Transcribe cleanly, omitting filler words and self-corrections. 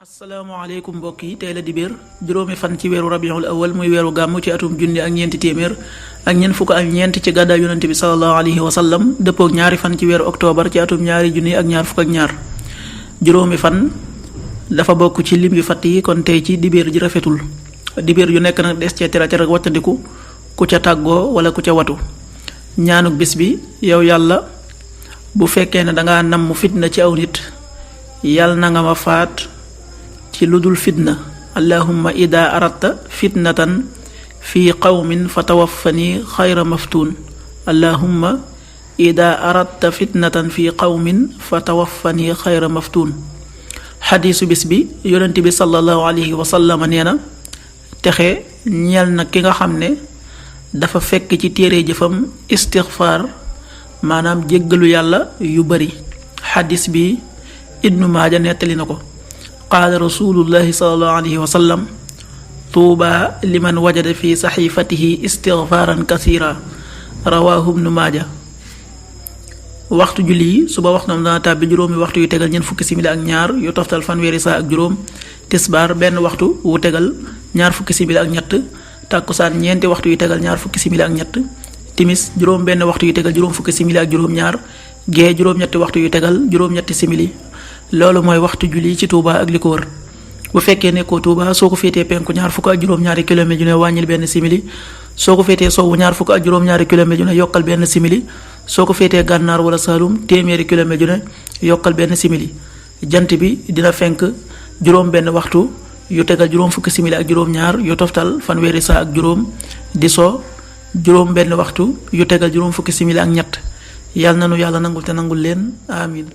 asalaamaaleykum mbokk yi tey la dibéer juróomi fan ci weeru rabiul awal muy weeru gàmm ci atum junni ak ñeenti téeméer ak ñeent fukk ak ñeent ci gàddaay yonente bi salallahu alayhi wa sallam dëppook ñaari fan ci weeru octobre ci atum ñaari junni ak ñaar fukk ak ñaar juróomi fan dafa bokk ci lim yu fatt yi kon tey ci dibéer ji rafetul dibéer yu nekk nag des cee tera ak wattandiku ku ca tàggoo wala ku ca watu ñaanuk bis bi yow yàlla bu fekkee ne danga namm fitna ci aw nit yàlla na nga ma faat ci ludul fitna allahumma ida aradta fitnatan fi qawmin fa tawaffani xayra maftuun allahumma ida aradta fitnatan fi qawmin fa tawaffani xayra maftuun xadiisu bis bi yonent bi sallallahu alayhi wa sallam nee na texe ñeel na ki nga xam ne dafa fekk ci téere jëfam istixfaar maanaam jéggalu yàlla yu bari xadiis bi ibnu maaja nettali na ko qaala rasulullahi salallahu alayhi wa sallam tuuba liman wajada fi saxifatihi istigfaaran kasira rawaahu ibnu maaja waxtu julli yi suba waxtoom dana tàbbi juróomi waxtu yu tegal ñeent fukki simili ak ñaar yu toftal fanweeri saa ak juróom tisbaar benn waxtu wu tegal ñaar fukki simili ak ñett tàkkusaan ñeenti waxtu yu tegal ñaar fukki simili ak ñett timis juróom benn waxtu yu tegal juróom fukki simili ak juróom ñaar gee juróom-ñetti waxtu yu tegal juróom-ñetti simili loolu mooy waxtu julli ci Touba ak li ko wër bu fekkee nekkoo Touba soo ko féetee penku ñaar fukk ak juróom-ñaari kilomètre ju ne wàññil benn simili soo ko féetee sowwu ñaar fukk ak juróom-ñaari kilomètre ju ne yokkal benn simili soo ko féetee gànnaar wala Saalum téeméeri kilomètre ju ne yokkal benn simili jant bi dina fenk juróom benn waxtu yu tegal juróom fukki simili ak juróom-ñaar yu toftal fanweeri saa ak juróom di so juróom benn waxtu yu tegal juróom fukki simili ak ñett yàlla na nu yàlla nangul te nangul leen amin